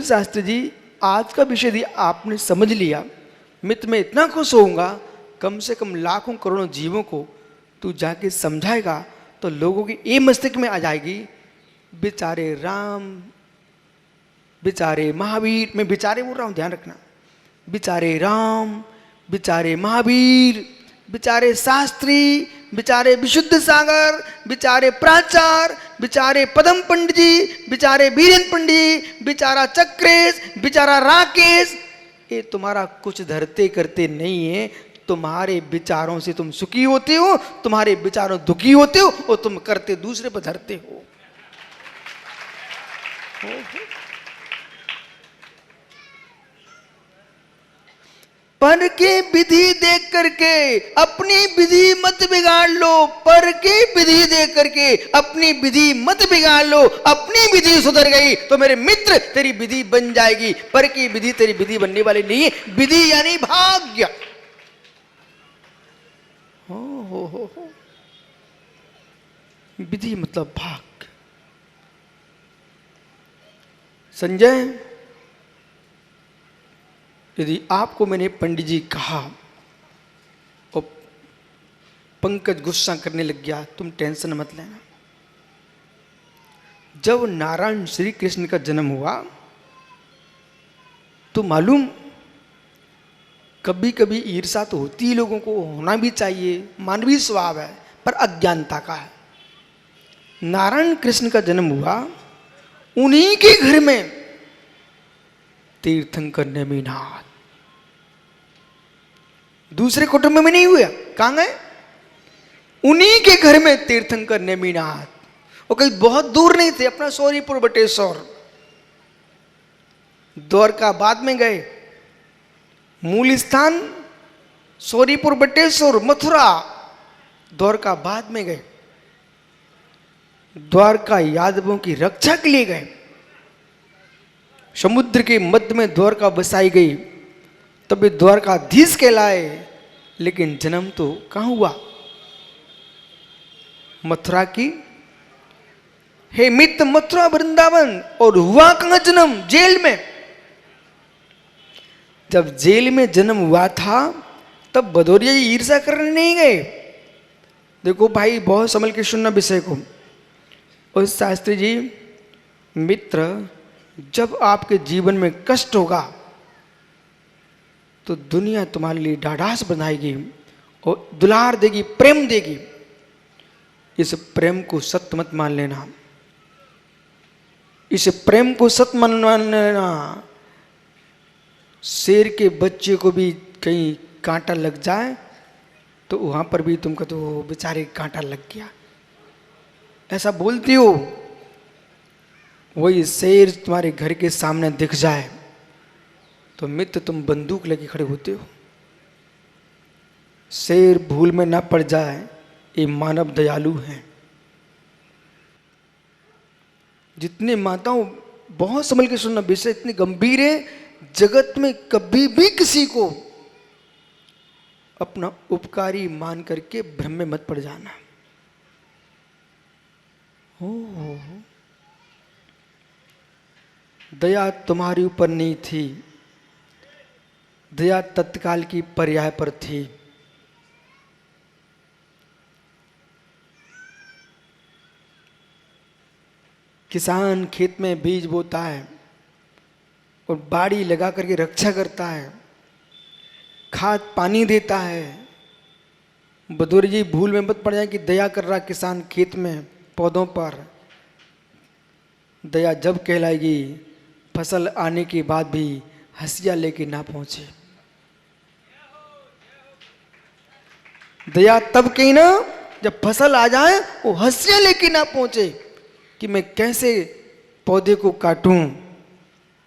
शास्त्री जी, आज का विषय यदि आपने समझ लिया, मित्र मैं इतना खुश होऊंगा, कम से कम लाखों करोड़ों जीवों को तू जाके समझाएगा तो लोगों की ये मस्तिष्क में आ जाएगी, बेचारे राम, बेचारे महावीर, मैं बेचारे बोल रहा हूं ध्यान रखना, बेचारे राम, बेचारे महावीर, बेचारे शास्त्री, बेचारे विशुद्ध सागर, बेचारे प्राचार, बेचारे पदम पंडित जी, बेचारे बीरेन पंडित जी, बेचारा चक्रेश, बेचारा राकेश, ये तुम्हारा कुछ धरते करते नहीं है। तुम्हारे विचारों से तुम सुखी होते हो, तुम्हारे विचारों दुखी होते हो, और तुम करते दूसरे पर धरते हो। पर की विधि देख करके अपनी विधि मत बिगाड़ लो, पर की विधि देख करके अपनी विधि मत बिगाड़ लो। अपनी विधि सुधर गई तो मेरे मित्र तेरी विधि बन जाएगी, पर की विधि तेरी विधि बनने वाली नहीं है। विधि यानी भाग्य। हो विधि मतलब भाग्य। संजय, यदि आपको मैंने पंडित जी कहा और पंकज गुस्सा करने लग गया, तुम टेंशन मत लेना। जब नारायण श्री कृष्ण का जन्म हुआ तो मालूम, कभी कभी ईर्षा तो होती है, लोगों को होना भी चाहिए, मानवीय स्वभाव है, पर अज्ञानता का है। नारायण कृष्ण का जन्म हुआ, उन्हीं के घर में तीर्थंकर नेमिनाथ, दूसरे कुटुंब में नहीं हुआ। कहां गए? उन्हीं के घर में तीर्थंकर नेमिनाथ, और कहीं बहुत दूर नहीं थे, अपना सौरीपुर बटेश्वर, द्वारकाबाद में गए। मूल स्थान सौरीपुर बटेश्वर, मथुरा, द्वारकाबाद में गए। द्वारका यादवों की रक्षा के लिए गए। समुद्र के मध्य में द्वारका बसाई गई, तभी द्वारकाधीश कहलाए। लेकिन जन्म तो कहां हुआ? मथुरा की। हे मित्र, मथुरा वृंदावन, और हुआ कहां जन्म? जेल में। जब जेल में जन्म हुआ था तब भदौरिया जी ईर्ष्या करने नहीं गए। देखो भाई, बहुत संभल के सुनना विषय को। और शास्त्री जी, मित्र, जब आपके जीवन में कष्ट होगा तो दुनिया तुम्हारे लिए ढाढ़ास बनाएगी और दुलार देगी, प्रेम देगी। इस प्रेम को सत्य मत मान लेना, इस प्रेम को सत्य मान लेना। शेर के बच्चे को भी कहीं कांटा लग जाए तो वहां पर भी तुमको तो बेचारे कांटा लग गया, ऐसा बोलती हो। वही शेर तुम्हारे घर के सामने दिख जाए तो मित्र तुम बंदूक लेके खड़े होते हो। शेर भूल में ना पड़ जाए, ये मानव दयालु हैं। जितने माताओं, बहुत संभल के सुनना, विषय इतनी गंभीर है। जगत में कभी भी किसी को अपना उपकारी मान करके भ्रम में मत पड़ जाना। हो दया तुम्हारे ऊपर नहीं थी, दया तत्काल की पर्याय पर थी। किसान खेत में बीज बोता है और बाड़ी लगा करके रक्षा करता है, खाद पानी देता है। बदौरी जी भूल में मत पड़ जाए कि दया कर रहा किसान खेत में पौधों पर। दया जब कहलाएगी फसल आने के बाद भी हंसिया लेके ना पहुंचे। दया तब कही ना जब फसल आ जाए वो हंसिया लेके ना पहुंचे कि मैं कैसे पौधे को काटूं।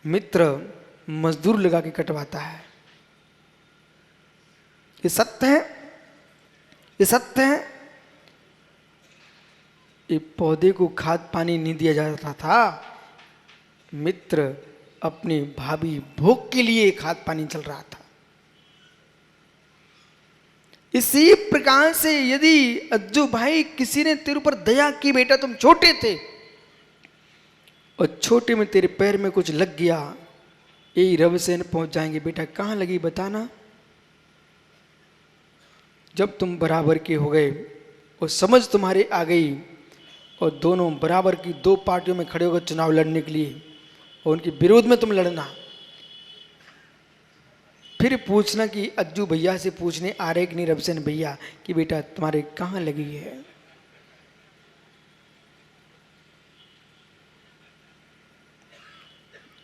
मित्र मजदूर लगा के कटवाता है। ये सत्य है, ये सत्य है। ये पौधे को खाद पानी नहीं दिया जाता था, मित्र अपने भावी भोग के लिए खाद पानी चल रहा था। इसी प्रकार से यदि अज्जू भाई किसी ने तेरे ऊपर दया की, बेटा तुम छोटे थे और छोटे में तेरे पैर में कुछ लग गया यही रब से पहुंच जाएंगे। बेटा कहाँ लगी बताना। जब तुम बराबर के हो गए और समझ तुम्हारी आ गई और दोनों बराबर की दो पार्टियों में खड़े होकर चुनाव लड़ने के लिए और उनके विरोध में तुम लड़ना, फिर पूछना कि अज्जू भैया से पूछने आ रहे कि नहीं रबसेन भैया कि बेटा तुम्हारे कहाँ लगी है।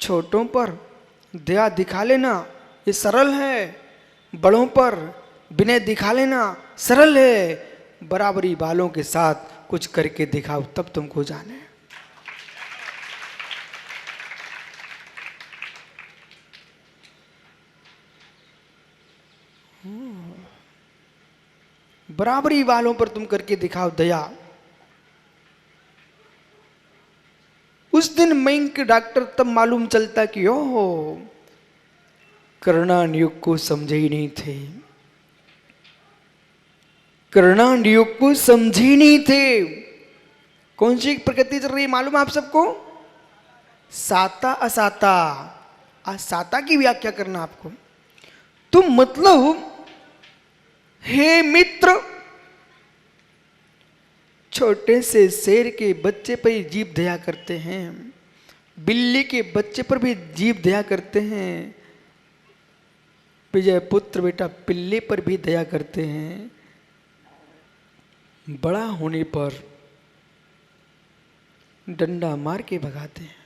छोटों पर दया दिखा लेना ये सरल है, बड़ों पर विनय दिखा लेना सरल है, बराबरी वालों के साथ कुछ करके दिखाओ तब तुमको जाने। बराबरी वालों पर तुम करके दिखाओ दया। उस दिन मयंक डॉक्टर तब मालूम चलता कि ओहो कर्णानियुग को समझे ही नहीं थे, कर्णानियुग को समझे ही नहीं थे। कौन सी प्रकृति चल रही है मालूम आप सबको? साता असाता। आज साता की व्याख्या करना आपको। तुम मतलब हे मित्र, छोटे से शेर के बच्चे पर ही जीव दया करते हैं, बिल्ली के बच्चे पर भी जीव दया करते हैं, विजय पुत्र बेटा पिल्ले पर भी दया करते हैं। बड़ा होने पर डंडा मार के भगाते हैं,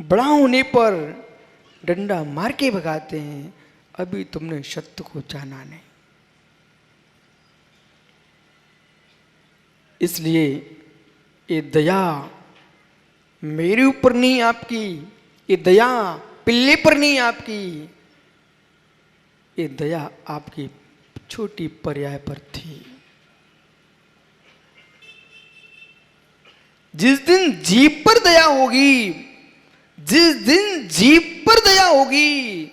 बड़ा होने पर डंडा मार के भगाते हैं। अभी तुमने सत्य को जाना नहीं, इसलिए ये दया मेरे ऊपर नहीं आपकी, ये दया पिल्ले पर नहीं आपकी, ये दया आपकी छोटी पर्याय पर थी। जिस दिन जीव पर दया होगी, जिस दिन जीव पर दया होगी,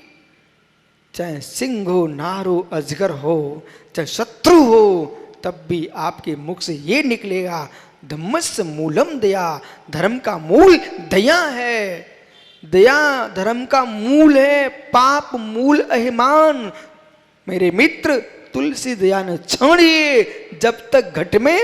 चाहे सिंह हो, नार हो, अजगर हो, चाहे शत्रु हो, तब भी आपके मुख से ये निकलेगा धम्मस्य मूलम दया। धर्म का मूल दया है, दया धर्म का मूल है, पाप मूल अहिमान। मेरे मित्र तुलसी दया न छोड़िए जब तक घट में।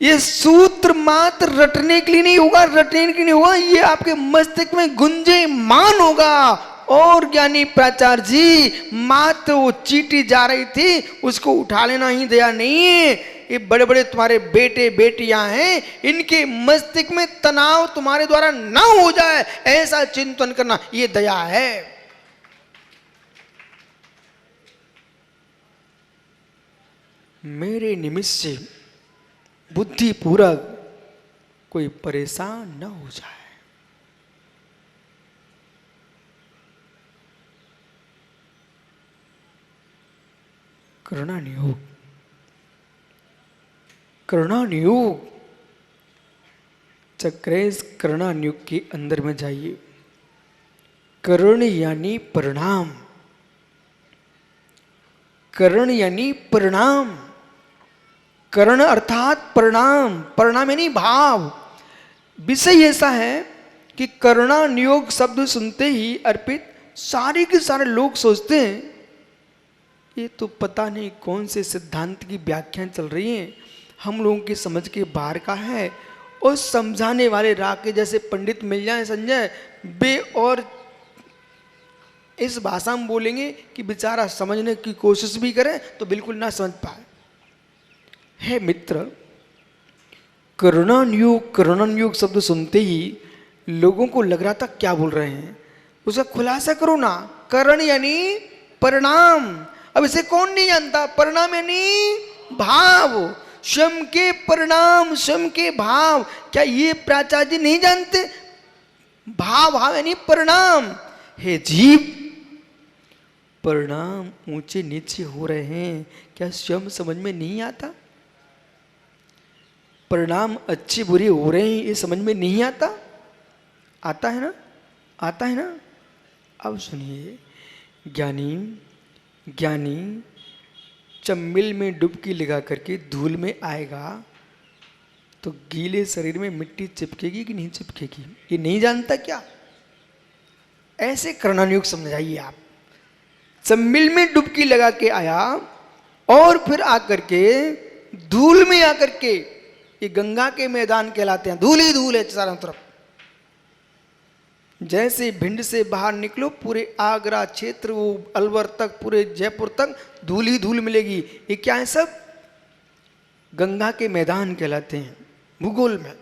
ये सूत्र मात्र रटने के लिए नहीं होगा, रटने के लिए नहीं होगा, ये आपके मस्तिष्क में गुंजेमान होगा। और ज्ञानी प्राचार्य जी मात्र वो चीटी जा रही थी उसको उठा लेना ही दया नहीं है। ये बड़े बड़े तुम्हारे बेटे बेटियां हैं, इनके मस्तिष्क में तनाव तुम्हारे द्वारा ना हो जाए ऐसा चिंतन करना ये दया है। मेरे निमित्त से बुद्धिपूर्वक कोई परेशान न हो जाए। करुणानियोग, करुणानियोग चक्रेश करुणानियोग के अंदर में जाइए। कर्ण यानी परिणाम, कर्ण यानी परिणाम, कर्ण अर्थात परिणाम, परिणाम यानी भाव। विषय ऐसा है कि करुणानियोग शब्द सुनते ही अर्पित सारे के सारे लोग सोचते हैं ये तो पता नहीं कौन से सिद्धांत की व्याख्या चल रही है, हम लोगों की समझ के बाहर का है। और समझाने वाले राग के जैसे पंडित मिल जाए संजय बे, और इस भाषा में बोलेंगे कि बेचारा समझने की कोशिश भी करे तो बिल्कुल ना समझ पाए। हे मित्र, करुणानियोग, करुणानियोग शब्द सुनते ही लोगों को लग रहा था क्या बोल रहे हैं, उसका खुलासा करो ना। करण यानी परिणाम। अब इसे कौन नहीं जानता? परिणाम यानी भाव, स्वयं के परिणाम, स्वयं के भाव। क्या ये प्राचार्य जी नहीं जानते? भाव, भाव यानी परिणाम। हे जीव, परिणाम ऊंचे नीचे हो रहे हैं, क्या स्वयं समझ में नहीं आता? परिणाम अच्छे बुरे हो रहे हैं ये समझ में नहीं आता? आता है ना, आता है ना। अब सुनिए, ज्ञानी ज्ञानी चम्मिल में डुबकी लगा करके धूल में आएगा तो गीले शरीर में मिट्टी चिपकेगी कि नहीं चिपकेगी, ये नहीं जानता क्या? ऐसे कर्णयोग समझाइए आप। सब मिल में डुबकी लगा के आया और फिर आकर के धूल में आकर के, ये गंगा के मैदान कहलाते हैं, धूल ही धूल है चारों तरफ। जैसे भिंड से बाहर निकलो पूरे आगरा क्षेत्र, वो अलवर तक, पूरे जयपुर तक धूल ही धूल मिलेगी। ये क्या है? सब गंगा के मैदान कहलाते हैं भूगोल में।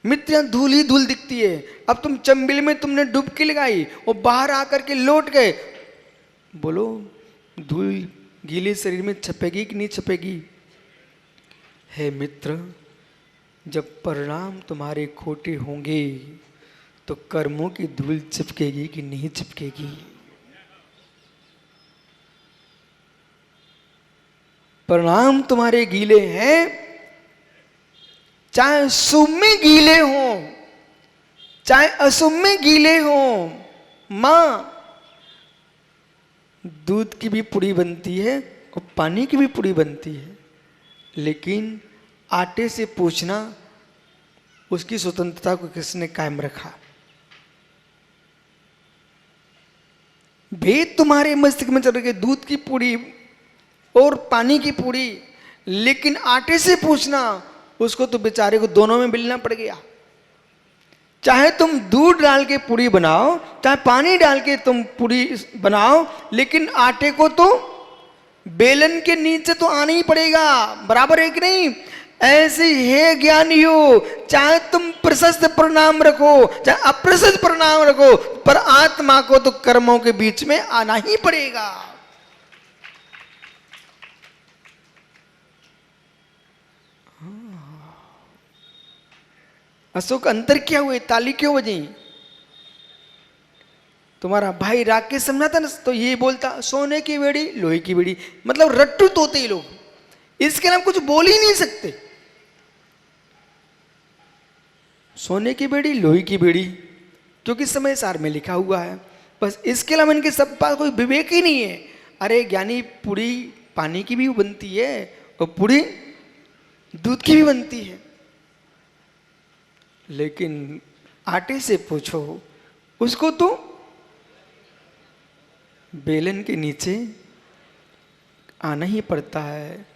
मित्र, यहाँ धूल ही धूल दिखती है। अब तुम चंबिल में तुमने डुबकी लगाई और बाहर आकर के लौट गए, बोलो धूल गीले शरीर में छपेगी कि नहीं छपेगी? है मित्र, जब परिणाम तुम्हारे खोटे होंगे तो कर्मों की धूल चिपकेगी कि नहीं चिपकेगी? परिणाम तुम्हारे गीले हैं, चाहे शुभ में गीले हो चाहे अशुभ में गीले हो। मां, दूध की भी पुड़ी बनती है और पानी की भी पुड़ी बनती है, लेकिन आटे से पूछना उसकी स्वतंत्रता को किसने कायम रखा? भेद तुम्हारे मस्तिष्क में चल रहे, दूध की पूड़ी और पानी की पूड़ी, लेकिन आटे से पूछना, उसको तो बेचारे को दोनों में मिलना पड़ गया। चाहे तुम दूध डाल के पूड़ी बनाओ, चाहे पानी डाल के तुम पूड़ी बनाओ, लेकिन आटे को तो बेलन के नीचे तो आना ही पड़ेगा। बराबर है कि नहीं? ऐसे है ज्ञानियों, चाहे तुम प्रशस्त परिणाम रखो चाहे अप्रशस्त परिणाम रखो, पर आत्मा को तो कर्मों के बीच में आना ही पड़ेगा। अशोक, अंतर क्या हुए? ताली क्यों बजी? तुम्हारा भाई राकेश समझा था ना, तो ये बोलता सोने की बेड़ी लोहे की बेड़ी, मतलब रट्टू तोते ही लोग, इसके नाम कुछ बोल ही नहीं सकते। सोने की बेड़ी लोहे की बेड़ी, क्योंकि समय सार में लिखा हुआ है, बस इसके अलावा इनके सब पास कोई विवेक ही नहीं है। अरे ज्ञानी, पूड़ी पानी की भी बनती है और पूड़ी दूध की भी बनती है, लेकिन आटे से पूछो, उसको तो बेलन के नीचे आना ही पड़ता है,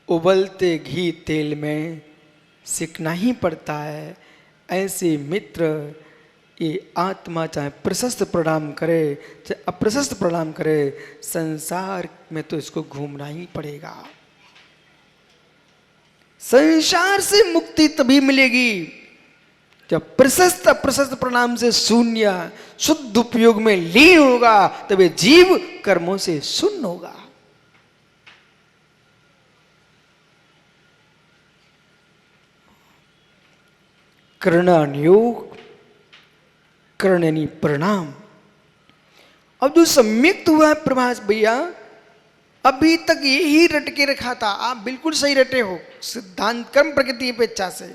उबलते घी तेल में सिकना ही पड़ता है। ऐसे मित्र, ये आत्मा चाहे प्रशस्त प्रणाम करे चाहे अप्रशस्त प्रणाम करे, संसार में तो इसको घूमना ही पड़ेगा। संसार से मुक्ति तभी मिलेगी जब प्रशस्त अप्रशस्त प्रणाम से शून्य शुद्ध उपयोग में लीन होगा, तभी जीव कर्मों से शून्य होगा। कर्णानुयोग, कर्ण यानी प्रणाम। अब जो सम्यक्त हुआ है प्रभास भैया, अभी तक यही रट के रखा था, आप बिल्कुल सही रटे हो सिद्धांत कर्म प्रकृति अपेक्षा से,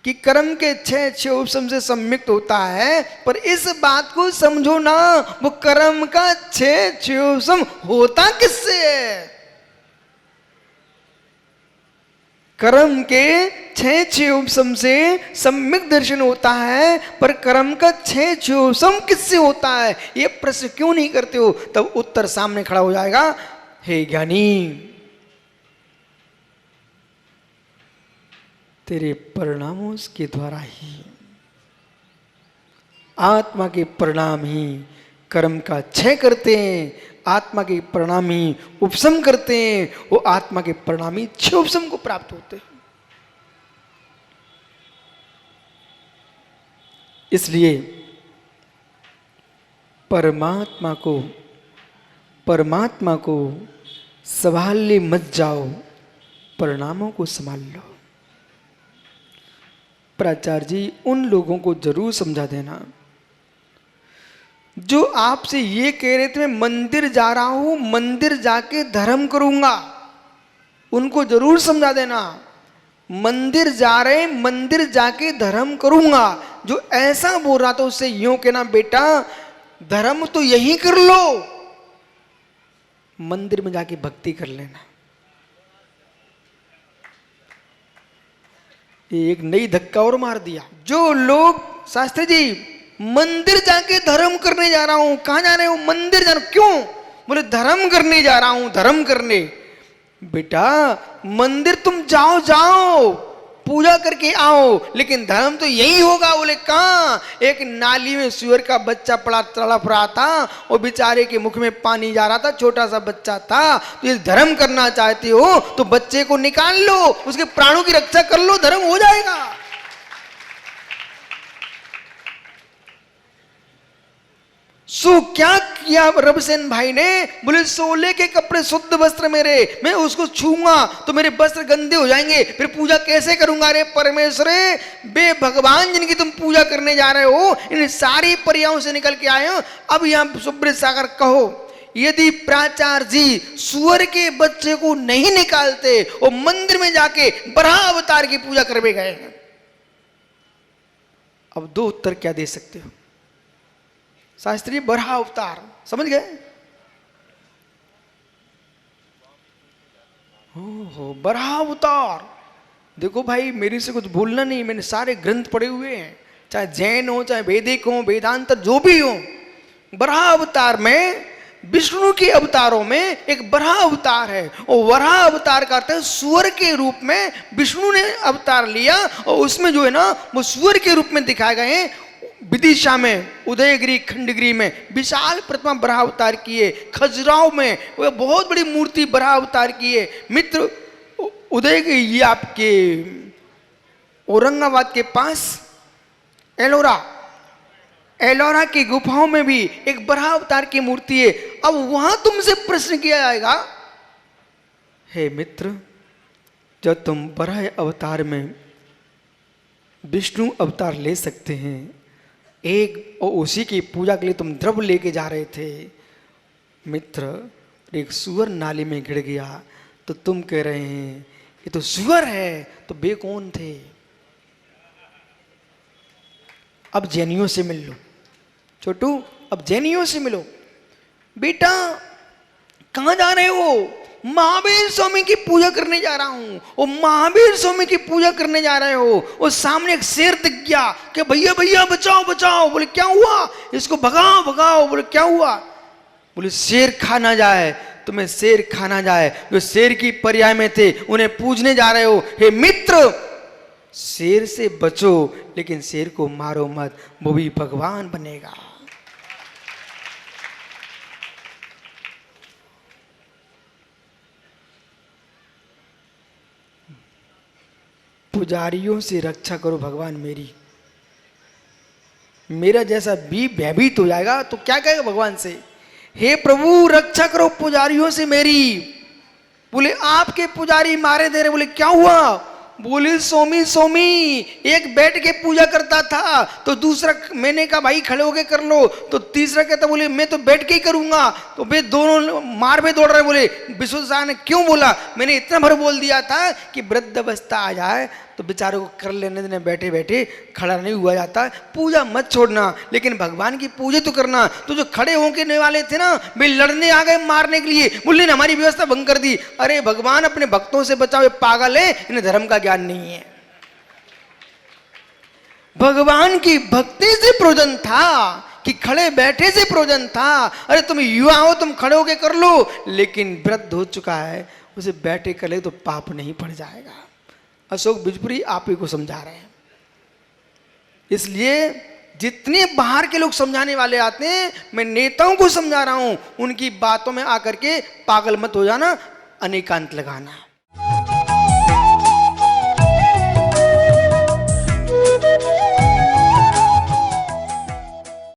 कि कर्म के छह उपशम से सम्यक्त होता है, पर इस बात को समझो ना, वो कर्म का छह उपशम होता किससे है? कर्म के छह उपशम से सम्यक दर्शन होता है, पर कर्म का छह उपशम किससे होता है? ये प्रश्न क्यों नहीं करते हो? तब उत्तर सामने खड़ा हो जाएगा, हे ज्ञानी, तेरे परिणामों के द्वारा ही, आत्मा के परिणाम ही कर्म का क्षय करते हैं, आत्मा के परिणाम ही उपशम करते हैं, वो आत्मा के परिणाम ही क्षय उपशम को प्राप्त होते हैं। इसलिए परमात्मा को संभालने मत जाओ, परिणामों को संभाल लो। प्राचार्य जी, उन लोगों को जरूर समझा देना जो आपसे ये कह रहे थे मैं मंदिर जा रहा हूं, मंदिर जाके धर्म करूंगा, उनको जरूर समझा देना। मंदिर जा रहे, मंदिर जाके धर्म करूंगा, जो ऐसा बोल रहा था उससे यूं कहना, बेटा धर्म तो यही कर लो, मंदिर में जाके भक्ति कर लेना। एक नई धक्का और मार दिया। जो लोग शास्त्री जी मंदिर जाके धर्म करने जा रहा हूं, कहां जा रहे हो? मंदिर जा रहा हूं। क्यों? बोले धर्म करने जा रहा हूं, धर्म करने। बेटा मंदिर तुम जाओ जाओ, पूजा करके आओ, लेकिन धर्म तो यही होगा। बोले कहां? एक नाली में सुअर का बच्चा पड़ा तड़प रहा था, और बेचारे के मुख में पानी जा रहा था, छोटा सा बच्चा था। तो ये धर्म करना चाहते हो तो बच्चे को निकाल लो, उसके प्राणों की रक्षा कर लो, धर्म हो जाएगा। सो क्या किया रबसेन भाई ने? बोले सोले के कपड़े शुद्ध वस्त्र मेरे, मैं उसको छूंगा तो मेरे वस्त्र गंदे हो जाएंगे, फिर पूजा कैसे करूंगा? रे परमेश्वर, बे भगवान जिनकी तुम पूजा करने जा रहे हो, इन सारी पर्यायों से निकल के आए हो। अब यहां सुब्रत सागर कहो, यदि प्राचार्य जी सुअर के बच्चे को नहीं निकालते और मंदिर में जाके बराह अवतार की पूजा करवे गए, अब दो उत्तर क्या दे सकते हो? शास्त्री बराह अवतार, समझ गए? हो बराह अवतार। देखो भाई मेरे से कुछ भूलना नहीं, मैंने सारे ग्रंथ पढ़े हुए हैं, चाहे जैन हो, चाहे वैदिक हो, वेदांत जो भी हो। बराह अवतार में विष्णु के अवतारों में एक बराह अवतार है, और बराह अवतार का अर्थ है सुअर के रूप में विष्णु ने अवतार लिया, और उसमें जो है ना वो सुअर के रूप में दिखाए गए हैं। विदिशा में, उदयगिरी खंडगिरी में विशाल प्रतिमा बराह अवतार की है। खजुराहो में वो बहुत बड़ी मूर्ति बराह अवतार की है। मित्र उदयगिरी, ये आपके औरंगाबाद के पास एलोरा की गुफाओं में भी एक बराह अवतार की मूर्ति है। अब वहां तुमसे प्रश्न किया जाएगा, हे मित्र, जब तुम बराह अवतार में विष्णु अवतार ले सकते हैं, एक और उसी की पूजा के लिए तुम द्रव्य लेके जा रहे थे, मित्र एक सुअर नाली में गिर गया तो तुम कह रहे हैं ये तो सुअर है, तो बे कौन थे? अब जैनियों से मिल लो छोटू, अब जैनियों से मिलो। बेटा कहां जा रहे हो? महावीर स्वामी की पूजा करने जा रहा हूं। और महावीर स्वामी की पूजा करने जा रहे हो, और सामने एक शेर दिख गया कि भैया भैया बचाओ बचाओ। बोले क्या हुआ? इसको भगाओ भगाओ। बोले क्या हुआ? बोले शेर खा ना जाए, तुम्हें शेर खाना जाए। जो शेर की पर्याय में थे उन्हें पूजने जा रहे हो। हे मित्र, शेर से बचो, लेकिन शेर को मारो मत, वो भी भगवान बनेगा। पुजारियों से रक्षा करो भगवान मेरी। मेरा जैसा भी भयभीत हो जाएगा तो क्या कहेगा भगवान से? हे प्रभु रक्षा करो पुजारियों से मेरी। बोले आपके पुजारी मारे दे रहे। बोले क्या हुआ? बोले सोमी सोमी, एक बैठ के पूजा करता था तो दूसरा, मैंने कहा भाई खड़े होके कर लो, तो तीसरा कहता बोले मैं तो बैठ के ही करूंगा। तो वे दोनों मार में दौड़ रहे। बोले विश्वसा ने क्यों बोला? मैंने इतना भर बोल दिया था कि वृद्ध अवस्था आ जाए तो बेचारे को कर लेने देने, बैठे बैठे खड़ा नहीं हुआ जाता। पूजा मत छोड़ना, लेकिन भगवान की पूजा तो करना। तो जो खड़े होने वाले थे ना, वे लड़ने आ गए मारने के लिए। बोले ने हमारी व्यवस्था भंग कर दी। अरे भगवान अपने भक्तों से बचाओ, ये पागल है, इन्हें धर्म का ज्ञान नहीं है। भगवान की भक्ति से प्रयोजन था कि खड़े बैठे से प्रयोजन था। अरे तुम युवा हो, तुम खड़े होके कर लो, लेकिन वृद्ध हो चुका है, उसे बैठे कर ले तो पाप नहीं पड़ जाएगा। अशोक बिजपुरी आप ही को समझा रहे हैं। इसलिए जितने बाहर के लोग समझाने वाले आते हैं, मैं नेताओं को समझा रहा हूं, उनकी बातों में आकर के पागल मत हो जाना, अनेकांत लगाना।